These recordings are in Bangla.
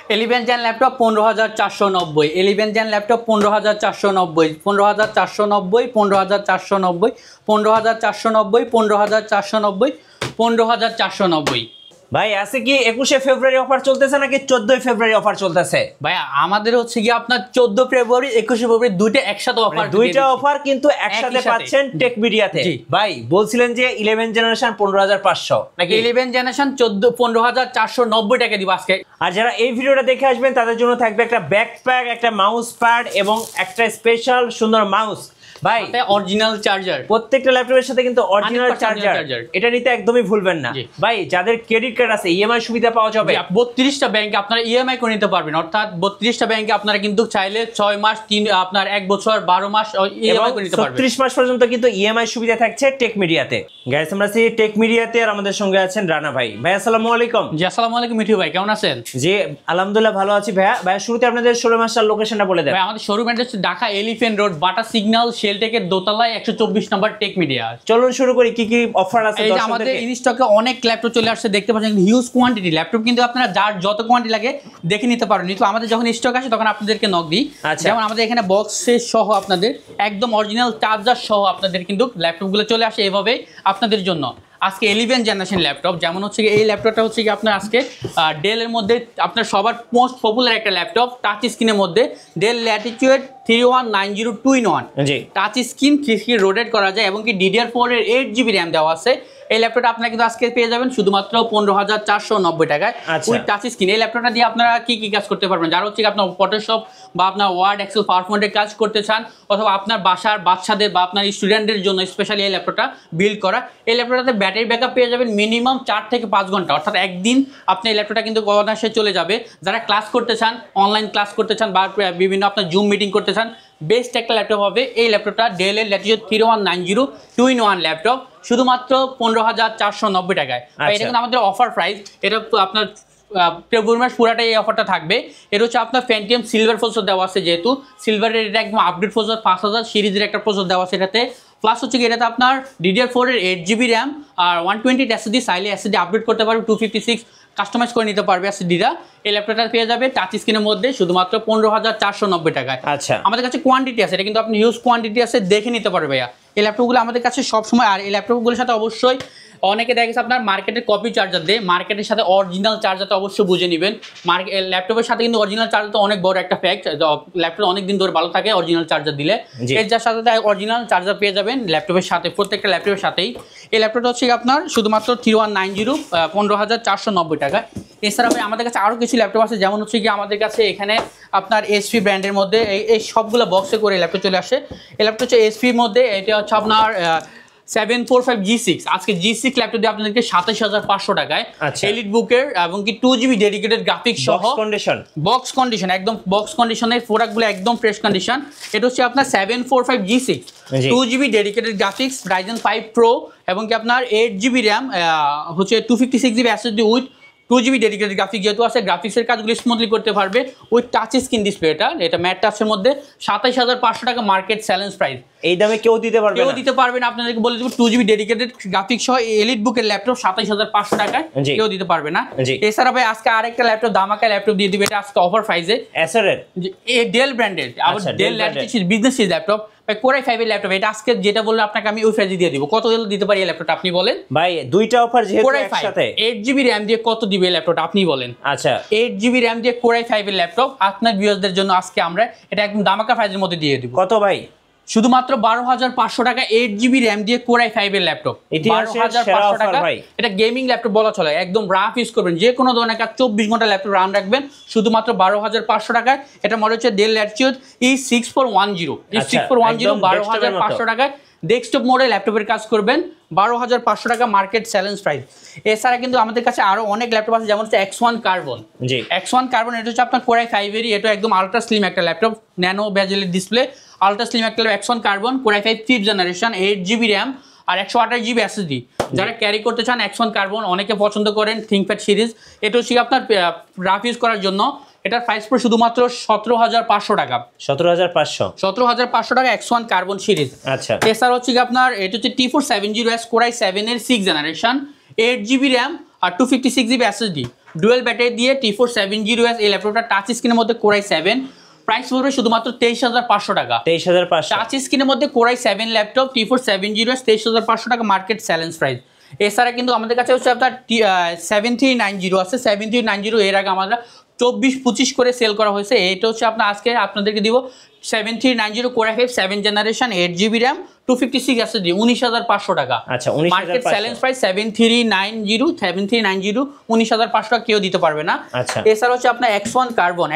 11 জেন ল্যাপটপ 15,490, 11 জেন ল্যাপটপ 15,490, 15,490, 15,490, 15,490, 15,490, 15,490। ভাই আছে কি 21শে ফেব্রুয়ারি অফার চলতেছে নাকি 14ই ফেব্রুয়ারি অফার চলতেছে? ভাই আমাদের হচ্ছে কি আপনার 14 ফেব্রুয়ারি 21শে ফেব্রুয়ারি দুইটা একসাথে অফার, দুইটা অফার কিন্তু একসাথে পাচ্ছেন টেক মিডিয়াতে। ভাই বলছিলেন যে 11 জেনারেশন 15,500 নাকি 11 জেনারেশন 15,490 টাকা দিব আজকে। আর যারা এই ভিডিওটা দেখে আসবেন তাদের জন্য থাকবে একটা ব্যাকপ্যাক, একটা মাউস প্যাড এবং একটা স্পেশাল সুন্দর মাউস। ভাই অরিজিনাল চার্জার, প্রত্যেকটা ল্যাপটপের সাথে কিন্তু অরিজিনাল চার্জার, এটা নিতে একদমই ভুলবেন না। ভাই যাদের ক্রেডিট কার্ড আছে ইএমআই সুবিধা পাওয়া যাবে। 32টা ব্যাংকে আপনারা ইএমআই করে নিতে পারবেন, অর্থাৎ 32টা ব্যাংকে আপনারা কিন্তু চাইলে 6 মাস 3 আপনার 1 বছর 12 মাস ইএমআই করে নিতে পারবেন। 36 মাস পর্যন্ত কিন্তু ইএমআই সুবিধা থাকছে টেক মিডিয়াতে। গাইস আমরা আছি টেক মিডিয়াতে আর আমাদের সঙ্গে আছেন রানা ভাই। ভাই আসসালামু আলাইকুম। জি আসসালামু আলাইকুম মিঠু ভাই, কেমন আছেন? জি আলহামদুলিল্লাহ ভালো আছি ভাইয়া। ভাই শুরুতে আপনাদের শোরুম আসার লোকেশনটা বলে দেন। ভাই আমাদের showroom address Dhaka elephant road, Bata signal শেলটেকের দোতলায় 124 নম্বর টেক মিডিয়া। চলুন শুরু করি, কি কি অফার আছে দর্শকদের। আমাদের ইন স্টকে অনেক ল্যাপটপ চলে আসছে, দেখতে পাচ্ছেন হিউজ কোয়ান্টিটি ল্যাপটপ, কিন্তু আপনারা যার যত কোয়ান্টিটি লাগে দেখে নিতে পারেন। কিন্তু আমাদের যখন স্টক আসে তখন আপনাদেরকে নক দিই। যেমন আমাদের এখানে বক্সের সহ আপনাদের একদম অরিজিনাল চার্জার সহ আপনাদের কিন্তু ল্যাপটপগুলো চলে আসে এভাবে আপনাদের জন্য। আজকে 11 জেনারেশন ল্যাপটপ, যেমন হচ্ছে এই ল্যাপটপটা হচ্ছে কি আপনার আজকে ডেলের মধ্যে আপনার সবার মোস্ট পপুলার একটা ল্যাপটপ, টাচ স্ক্রিনের মধ্যে del Latitude 3190 2-in-1 touch screen 3 screen rotate করা যায় এবং কি DDR4 এর 8GB র্যাম দেওয়া আছে। এই ল্যাপটপটা আপনারা কিন্তু আজকে পেয়ে যাবেন শুধুমাত্র 15,490 টাকায় উইথ টাচ স্ক্রিন। এই ল্যাপটপটা দিয়ে আপনারা কি কি কাজ করতে পারবেন, যারা হচ্ছে আপনার ফটোশপ বা আপনার ওয়ার্ড এক্সেল পাওয়ারপয়েন্টের কাজ করতে চান, অথবা আপনার বাসার বাচ্চাদের বা আপনার স্টুডেন্টদের জন্য স্পেশালি এই ল্যাপটপটা বিল্ড করা। এই ল্যাপটপটাতে ব্যাটারি ব্যাকআপ পেয়ে যাবেন মিনিমাম 4 থেকে 5 ঘন্টা, অর্থাৎ একদিন আপনি এই ল্যাপটপটা কিন্তু অনায়াসে চলে যাবে। যারা ক্লাস করতে চান, অনলাইন ক্লাস করতে চান বা বিভিন্ন আপনার জুম মিটিং করতে চান, বেস্ট একটা ল্যাপটপ হবে এই ল্যাপটপটা। ডেল এর ল্যাটিটিউড 3190 2-in-1 ল্যাপটপ শুধুমাত্র 15,490 টাকায়। এটা কিন্তু আমাদের অফার প্রাইস, এটা আপনার ফেব্রুয়ারি মাস পুরাটাই এই অফারটা থাকবে। এটা হচ্ছে আপনার ফ্যান্টিয়াম সিলভার প্রসেসর দেওয়া আছে, যেহেতু সিলভারের এটা একদম আপডেট প্রসেসর 5000 সিরিজের একটা প্রসেসর দেওয়া আছে এটাতে। প্লাস হচ্ছে কি এটাতে আপনার DDR4 এর 8GB র্যাম আর 120 SSD, চাইলে SSD আপডেট করতে পারবে, 256 কাস্টমাইজ করে নিতে পারবে SSDটা। এই ল্যাপটপটা পেয়ে যাবে টাচ স্ক্রিনের মধ্যে শুধুমাত্র 15,490 টাকায়। আচ্ছা আমাদের কাছে কোয়ান্টিটি আছে, এটা কিন্তু আপনি হিউজ কোয়ান্টিটি আছে, দেখে নিতে পারবে ভাইয়া এই ল্যাপটপগুলো আমাদের কাছে সবসময়। আর এই ল্যাপটপগুলোর সাথে অবশ্যই অনেকে দেখেছে আপনার মার্কেটের কপি চার্জার দেয়, মার্কেটের সাথে অরিজিনাল চার্জারটা অবশ্যই বুঝে নেবেন। ল্যাপটপের সাথে কিন্তু অরিজিনাল চার্জার তো অনেক বড় একটা ফ্যাক্ট, ল্যাপটপ অনেক দিন ধরে ভালো থাকে অরিজিনাল চার্জার দিলে। এর যার সাথে অরিজিনাল চার্জার পেয়ে যাবেন ল্যাপটপের সাথে, প্রত্যেকটা ল্যাপটপের সাথেই। এই ল্যাপটপটা হচ্ছে আপনার শুধুমাত্র 3190 15,490 টাকা। এছাড়া আমাদের কাছে আরও কিছু ল্যাপটপ আছে, যেমন হচ্ছে কি আমাদের কাছে এখানে আপনার HP ব্র্যান্ডের মধ্যে এই সবগুলো বক্সে করে ল্যাপটপ চলে আসে। এই ল্যাপটপ হচ্ছে HPর মধ্যে, এটা হচ্ছে আপনার 745 G6। আজকে G6 ল্যাপটপ দিয়ে আপনাদেরকে 27,500 টাকায় এলিট বুকের এবং কি 2GB ডেডিকেটেড গ্রাফিক্স সহ বক্স কন্ডিশন, একদম বক্স কন্ডিশনের প্রোডাক্টগুলো একদম ফ্রেশ কন্ডিশন। এটা হচ্ছে আপনার 745 G6 2GB dedicated graphics, Ryzen 5 Pro এবং কি আপনার 8GB র্যাম হচ্ছে 256GB SSD with 2GB dedicated graphics যেহেতু আছে, গ্রাফিক্সের কাজগুলো স্মুথলি করতে পারবে উইথ টাচ স্ক্রিন ডিসপ্লে। এটা ম্যাট টাচের মধ্যে 27,500 টাকা মার্কেট চ্যালেঞ্জ প্রাইস। এই দামে কেউ দিতে পারবে না, আপনাদেরকে বলে দেবো 2GB ডেডিকেটেড গ্রাফিক্স সহ এলিট বুকের ল্যাপটপ 27,500 টাকায় কেউ দিতে পারবে না। এছাড়া ভাই আজকে আরেকটা ল্যাপটপ ধামাকা ল্যাপটপ দিয়ে দিবে, এটা আজকে অফার প্রাইসে এসারের ডেল ব্র্যান্ডেড, আবার del Latitude business series laptop core i 5 এর ল্যাপটপ। এটা আজকে যেটা বললে আপনাকে আমি ওই প্রাইসে দিয়ে দিব। কত দিতে পারি এই ল্যাপটপটা আপনি বলেন ভাই? দুইটা অফার যেহেতু একসাথে 8GB র্যাম দিয়ে কত দিবে এই ল্যাপটপটা আপনি বলেন। আচ্ছা 8GB র্যাম দিয়ে কোরাই 5 এর ল্যাপটপ আপনার ভিউয়ারদের জন্য আজকে আমরা এটা একদম ধামাকা প্রাইসের মধ্যে দিয়ে দিব। কত ভাই? শুধুমাত্র 12,500 টাকা 8GB র্যাম দিয়ে কোরাই 5 এর ল্যাপটপ, 12,500 টাকা। এটা গেমিং ল্যাপটপ বলা চলে, একদম রাফ ইউজ করবেন, যে কোনো ধরনের কাজ 24 ঘন্টা ল্যাপটপ রান রাখবেন শুধুমাত্র 12,500 টাকায়। এটা মডেল হচ্ছে ডেল ল্যাটিটিউড E6410 12,500 টাকায় ডেস্কটপ মোডে ল্যাপটপের কাজ করবেন, 12,500 টাকা মার্কেট চ্যালেঞ্জ প্রাইস। এছাড়া কিন্তু আমাদের কাছে আরো অনেক ল্যাপটপ আছে, যেমন হচ্ছে X1 কার্বন। X1 কার্বন এটা হচ্ছে আপনার কোরাই 5 এরই, এটা একদম আলট্রা স্লিম একটা ল্যাপটপ, ন্যানো বেজেলের ডিসপ্লে, আলট্রা স্লিম একটা X1 carbon core i 5 5th generation, 8GB RAM আর 128GB SSD। যারা ক্যারি করতে চান X1 কার্বন, অনেকে পছন্দ করেন থিংকপ্যাড সিরিজ, এটা হচ্ছে আপনার রাফ ইউজ করার জন্য। এটার প্রাইস পড়ে শুধুমাত্র 17,500 টাকা। 17,500 টাকা X1 কার্বন সিরিজ। আচ্ছা এছাড়া হচ্ছে আপনার এটা হচ্ছে T470S কোরাই 7 এর 6th জেনারেশন, 8GB র্যাম আর 256GB SSD ডুয়েল ব্যাটারি দিয়ে T4 70S এই ল্যাপটপটা টাচ স্ক্রিনের মধ্যে Core i7, প্রাইস পড়বে শুধুমাত্র 23,500 টাকা। 23,500 টাচ স্ক্রিনের মধ্যে Core i7 laptop T4 70S 23,500 টাকা মার্কেট চ্যালেঞ্জ প্রাইস। এছাড়া কিন্তু আমাদের কাছে হচ্ছে আপনার 7390 আছে, 7390 এর আগে আমরা 24-25 করে সেল করা হয়েছে। এটা হচ্ছে আপনার আজকে আপনাদেরকে দিব 7390 Core i5 7 generation 8GB RAM 256 SSD 19,500 টাকা। আচ্ছা, মার্কেট চ্যালেঞ্জ প্রাইস 7390 19,500 টাকা কেউ দিতে পারবে না। আচ্ছা, এছাড়া হচ্ছে আপনার X1 carbon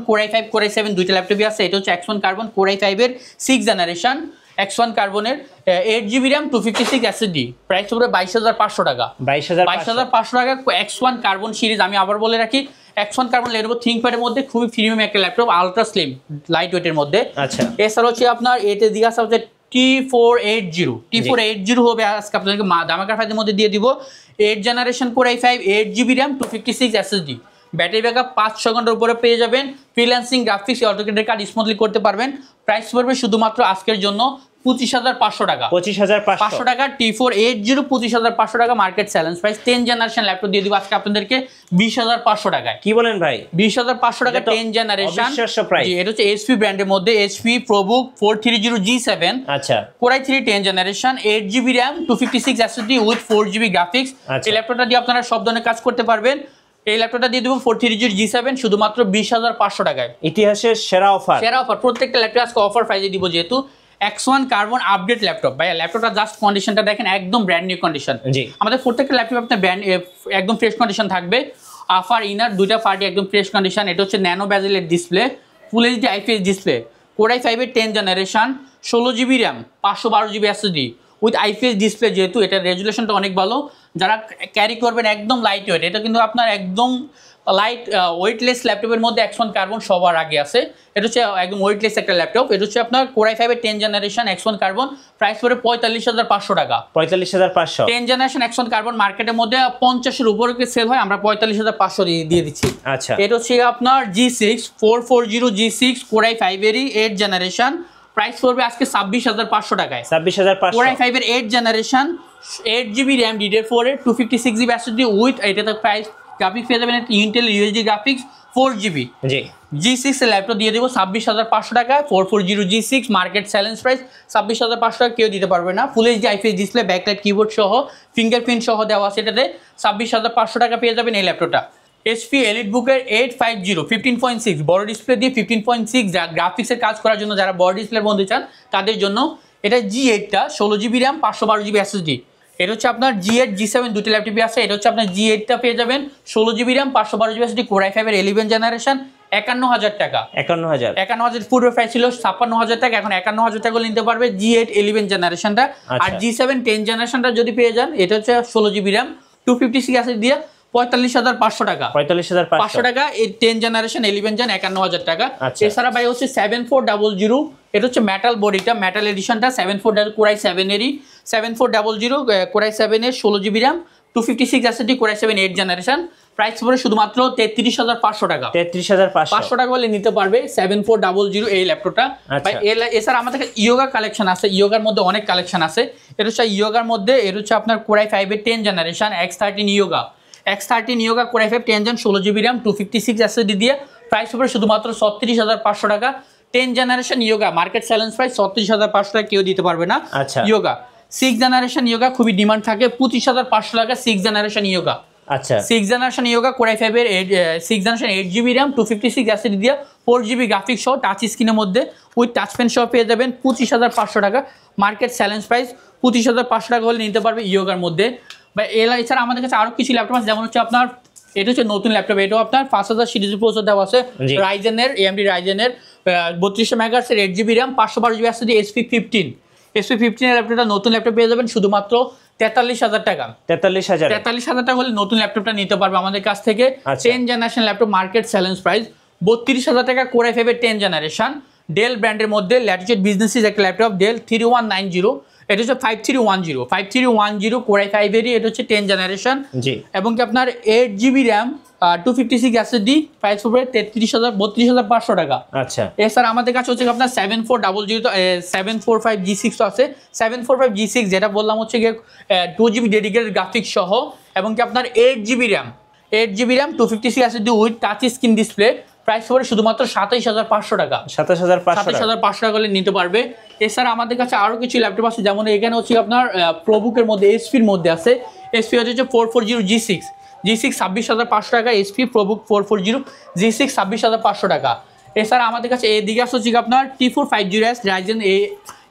Core i5 Core i7 দুইটা ল্যাপটপই আছে। এটা হচ্ছে X1 কার্বন Core i5 এর 6 জেনারেশন X1 কার্বনের 8GB RAM 256 SSD প্রাইস হবে 22,500 টাকা। 22,500 টাকা X1 কার্বন সিরিজ। আমি আবার বলে রাখি, X1 কার্বন Lenovo ThinkPad-এর মধ্যে খুবই প্রিমিয়াম একটা ল্যাপটপ, আলট্রা স্লিম লাইট ওয়েটের মধ্যে। আচ্ছা, এছাড়া হচ্ছে আপনার এতে দিকে আসা হচ্ছে T480 হবে আজকে আপনাদেরকে ধামাকার ফাইদের মধ্যে দিয়ে দিব। 8 generation Core i5 8GB RAM 256 SSD, battery backup 5-6 ঘন্টার উপরে পেয়ে যাবেন। ফ্রিল্যান্সিং গ্রাফিক্স অটোক্যাডের কাজ স্মুথলি করতে পারবেন। প্রাইস পড়বে শুধুমাত্র আজকের জন্য 25,500 টাকা। 25,500 টাকা T480 25,500 টাকা market challenge price. 10 generation laptop দিয়ে দিব আজকে আপনাদেরকে 20,500 টাকায়। কি বলেন ভাই? 20,500 টাকা 10 জেনারেশন। জি, এটা হচ্ছে HP ব্র্যান্ডের মধ্যে HP ProBook 430G7। আচ্ছা, Core i3 10 generation 8GB RAM 256 SSD with 4GB graphics. এই ল্যাপটপটা দিয়ে আপনারা সব ধরনের কাজ করতে পারবেন। এই ল্যাপটপটা দিয়ে দেবো 430G7 শুধুমাত্র 20,500 টাকায়। ইতিহাসের সেরা অফার। প্রত্যেকটা ল্যাপটপ আজকে অফার প্রাইসে দিব, যেহেতু X1 কার্বন আপডেট ল্যাপটপ। ভাই ল্যাপটপটা জাস্ট কন্ডিশনটা দেখেন, একদম ব্র্যান্ড নিউ কন্ডিশন। আমাদের প্রত্যেকটা ল্যাপটপ আপনার ব্র্যান্ড একদম ফ্রেশ কন্ডিশন থাকবে। আফার ইনার দুইটা পার্টি একদম ফ্রেশ কন্ডিশন। এটা হচ্ছে ন্যানো বেজেলের display, full HD IPS display. Core i5 এর 10 generation 16GB RAM 512GB SSD with IPS display. যেহেতু এটার রেজুলেশনটা অনেক ভালো, যারা ক্যারি করবেন একদম লাইট ওয়েট। এটা কিন্তু আপনার একদম লাইট ওয়েটলেস ল্যাপটপের মধ্যে X1 কার্বন সবার আগে আছে। এটা হচ্ছে একদম ওয়েটলেস একটা ল্যাপটপ। এটা হচ্ছে আপনার Core i5 এর 10 জেনারেশন X1 কার্বন, প্রাইস পড়ে 45,500 টাকা। 45,500। 10 জেনারেশন X1 কার্বন মার্কেটের মধ্যে 50-এর উপরে সেল হয়, আমরা 45,500 দিয়ে দিচ্ছি। আচ্ছা, এটা হচ্ছে আপনার G6 440 G6 Core i5 এরই 8 জেনারেশন, প্রাইস পড়বে আজকে 26,500 টাকায়। 26,500। Core i5 এর 8 জেনারেশন 8GB RAM DDR4 এর 256GB SSD উইথ এটাতে প্রাইস গ্রাফিক্স পেয়ে যাবেন ইন্টেল UHD গ্রাফিক্স 4GB। জি, G6 এর ল্যাপটপ দিয়ে দেবো 26,500 টাকা। 440 G6 মার্কেট চ্যালেঞ্জ প্রাইস 26,500 টাকা কেউ দিতে পারবে না। ফুল HD IPS display, backlight keyboard সহ ফিঙ্গারপ্রিন্ট সহ দেওয়া আছে। এটাতে 26,500 টাকা পেয়ে যাবেন এই ল্যাপটপটা। HP EliteBook-এর 850 15.6 বড় ডিসপ্লে দিয়ে 15.6 গ্রাফিক্সের কাজ করার জন্য যারা বড় ডিসপ্লের মধ্যে চান তাদের জন্য এটা G8টা 16GB RAM 512GB SSD। এটা হচ্ছে আপনার G8 G7 দুটি ল্যাপটপই আছে। এটা হচ্ছে আপনার G8টা পেয়ে যাবেন 16GB RAM 512GB SSD Core i5 এর 11 জেনারেশন 51,000 টাকা। 51,000 পূর্বে প্রাইস ছিল 56,000 টাকা, এখন 51,000 টাকা নিতে পারবে G8 11 জেনারেশনটা। আর G7 10 জেনারেশনটা যদি পেয়ে যান, এটা হচ্ছে 16GB RAM 256 SSD দিয়ে 45,500 টাকা। 45,500 টাকা এই 10 জেনারেশন 11 জেন 51,000 টাকা। এছাড়া ভাই হচ্ছে 7400, এটা হচ্ছে মেটাল বডিটা, মেটাল এডিশনটা 7400 Core i7 এরই 7400 Core i7 এর 16GB RAM 256 SSD Core i7 8 generation, price পড়ে শুধুমাত্র 33,500 টাকা। 33,500 টাকা হলে নিতে পারবে 7400 এই ল্যাপটপটা। ভাই এছাড়া আমাদের কাছে ইয়োগা কালেকশন আছে। ইয়োগার মধ্যে অনেক কালেকশন আছে। এটা হচ্ছে ইয়োগার মধ্যে এটা হচ্ছে আপনার Core i5 এর 10 generation X13 Yoga Core i5 10 gen 16GB RAM 256 SSD দিয়ে প্রাইস পড়ে শুধুমাত্র 36,500 টাকা। 10 generation Yoga market challenge price 36,500 টাকা কেউ দিতে পারবে না। ইয়োগা 6 জেনারেশন ইয়োগা খুবই ডিমান্ড থাকে 25,500 টাকা 6 জেনারেশন ইয়োগা। আচ্ছা, 6 জেনারেশন ইয়োগা Core i5 এর 6 জেনারেশন 8GB RAM 256 SSD দিয়ে 4GB গ্রাফিক্স সহ টাচ স্ক্রিনের মধ্যে উইথ টাচ পেন সহ পেয়ে যাবেন 25,500 টাকা। মার্কেট চ্যালেঞ্জ প্রাইস 25,500 টাকা হলে নিতে পারবে ইয়োগার মধ্যে। বা এছাড়া আমাদের কাছে আরো কিছু ল্যাপটপ আছে, যেমন হচ্ছে আপনার এটা হচ্ছে নতুন ল্যাপটপ। এটাও আপনার 5000 সিরিজের প্রসেসর দেওয়া আছে রাইজেনের AMD রাইজেনের 3200 MHz এর 8GB RAM 512GB SSD SP15 এর ল্যাপটপটা নতুন ল্যাপটপ পেয়ে যাবেন শুধুমাত্র 43,000 টাকা। 43,000 টাকা হলে নতুন ল্যাপটপটা নিতে পারবে আমাদের কাছ থেকে। 10 generation laptop market challenge price 32,000 টাকা। Core i5 এর 10 জেনারেশন ডেল ব্র্যান্ডের মধ্যে ল্যাটিটিউড বিজনেসিস একটা ল্যাপটপ ডেল 3190, এটা হচ্ছে 5310 Core i5 এরই, এটা হচ্ছে 10 জেনারেশন এবং কি আপনার 8GB RAM 256 SSD, প্রাইস পড়বে 32,500 টাকা। আচ্ছা, এছাড়া আমাদের কাছে হচ্ছে আপনার 745 G6 আছে। 745 G6 যেটা বললাম হচ্ছে গিয়ে 2GB ডেডিকেটেড গ্রাফিক্স সহ এবং কি আপনার 8GB RAM 8GB RAM 256 SSD with touch screen display, price পড়বে শুধুমাত্র 27500 টাকা। 27500 টাকা করে নিতে পারবে। এছাড়া আমাদের কাছে আরও কিছু ল্যাপটপ আছে, যেমন এখানে হচ্ছে আপনার প্রোবুকের মধ্যে এসপির মধ্যে আছে, এসপি হচ্ছে 440 G6 26500 টাকা, এসপি প্রোবুক 440 G6 26500 টাকা। এছাড়া আমাদের কাছে এদিকে আছে হচ্ছে আপনার T4 5G রাইজেন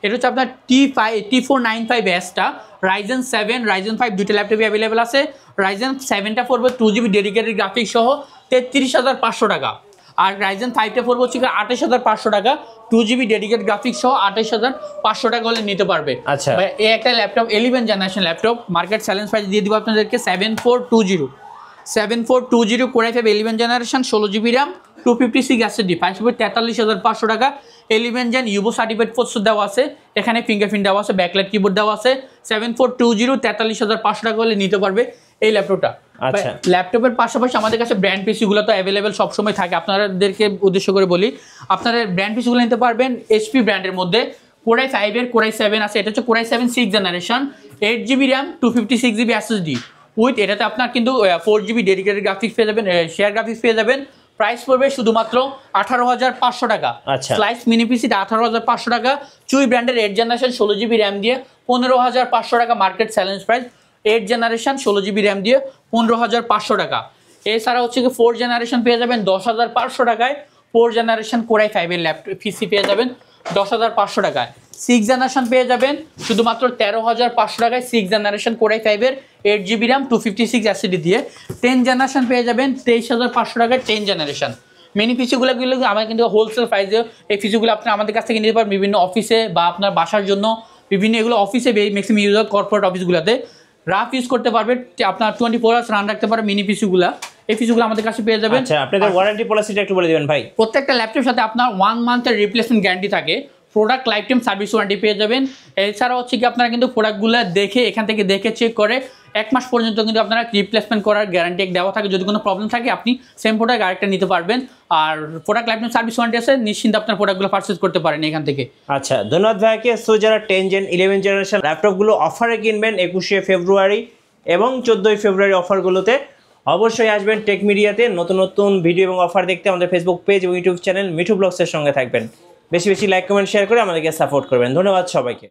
এটা হচ্ছে আপনার T495S টা রাইজেন 7 রাইজেন 5 দুটো ল্যাপটপই অ্যাভেলেবেল আছে। রাইজেন 7টা পড়বে 2GB ডেডিকেটেড গ্রাফিক্স সহ 33500 টাকা, আর রাইজেন 5টা পড়বে হচ্ছে 28500 টাকা, 2GB ডেডিকেটেড গ্রাফিক্স সহ 28500 টাকা হলে নিতে পারবে। আচ্ছা, এই একটা laptop 11 generation laptop, market challenge price দিয়ে দিব আপনাদেরকে 7420 Core i5 11 generation 16GB RAM 256 SSD, price পড়বে 43500 টাকা। 11 জেন ইউবো সার্টিফাইড প্রসেসর দেওয়া আছে, এখানে ফিঙ্গারপ্রিন্ট দেওয়া আছে, ব্যাকলাইট কিবোর্ড দেওয়া আছে। 7420 43500 টাকা হলে নিতে পারবে এই ল্যাপটপটা। আচ্ছা, ল্যাপটপের পাশাপাশি আমাদের কাছে ব্র্যান্ড পিসিগুলো তো অ্যাভেলেবেল সবসময় থাকে, আপনাদেরকে উদ্দেশ্য করে বলি, আপনারা ব্র্যান্ড পিসিগুলো নিতে পারবেন এইচপি ব্র্যান্ডের মধ্যে। Core i5 এর Core i7 আছে, এটা হচ্ছে Core i7 6 generation 8GB RAM 256GB SSD with, এটাতে আপনার কিন্তু 4GB ডেডিকেটেড গ্রাফিক্স পেয়ে যাবেন, শেয়ার গ্রাফিক্স পেয়ে যাবেন। প্রাইস পড়বে শুধুমাত্র 18500 টাকা। স্লাইস মিনি পিসিটা 18500 টাকা, চুই ব্র্যান্ডের 8 জেনারেশন 16GB RAM দিয়ে 15500 টাকা market challenge price. 8 generation 16GB RAM দিয়ে 15500 টাকা। এছাড়া হচ্ছে কি 4 জেনারেশন পেয়ে যাবেন 10500 টাকায়, 4 জেনারেশন Core i5 এর ল্যাপটপ পিসি পেয়ে যাবেন 10500 টাকায়। 6 জেনারেশন পেয়ে যাবেন শুধুমাত্র 13500 টাকায়, 6 জেনারেশন Core i5 এর 8GB RAM 256 SSD দিয়ে। 10 জেনারেশন পেয়ে যাবেন 23500 টাকায় 10 জেনারেশন। মিনি পিসিগুলো আমার কিন্তু হোলসেল প্রাইসে এই পিসিগুলো আপনি আমাদের কাছ থেকে নিতে পারেন, বিভিন্ন অফিসে বা আপনার বাসার জন্য, বিভিন্ন এগুলো অফিসে ম্যাক্সিমাম ইউজ হয় কর্পোরেট অফিসগুলোতে, রাফ ইউজ করতে পারবে, আপনার 24 আওয়ার্স রান রাখতে পারে মিনি পিসিগুলো। এই পিসিগুলো আমাদের কাছে পেয়ে যাবেন। আচ্ছা, আপনাদের ওয়ারেন্টি পলিসিটা একটু বলে দিবেন ভাই। প্রত্যেকটা ল্যাপটপের সাথে আপনার 1 মান্থের রিপ্লেসমেন্ট গ্যারান্টি থাকে, product life time service warranty পেয়ে যাবেন। এছাড়া হচ্ছে কি আপনারা কিন্তু প্রোডাক্টগুলো দেখে এখান থেকে দেখে চেক করে 1 মাস পর্যন্ত কিন্তু আপনারা রিপ্লেসমেন্ট করার গ্যারান্টি দেওয়া থাকে, যদি কোনো প্রবলেম থাকে আপনি সেম প্রোডাক্ট আরেকটা নিতে পারবেন। আর product life time service warranty আছে, নিশ্চিন্তে আপনার প্রোডাক্টগুলো পারচেজ করতে পারেন এখান থেকে। আচ্ছা, ধন্যবাদ ভাইকে। সো যারা 10 জেন 11 জেনারেশন ল্যাপটপগুলো অফারে কিনবেন 21শে ফেব্রুয়ারি এবং 14ই ফেব্রুয়ারি অফারগুলোতে, অবশ্যই আসবেন টেক মিডিয়াতে নতুন নতুন ভিডিও এবং অফার দেখতে। আমাদের ফেসবুক পেজ এবং ইউটিউব চ্যানেল মিঠু ব্লগসের সঙ্গে থাকবেন। বেশি বেশি লাইক কমেন্ট শেয়ার করে আমাদেরকে সাপোর্ট করবেন। ধন্যবাদ সবাইকে।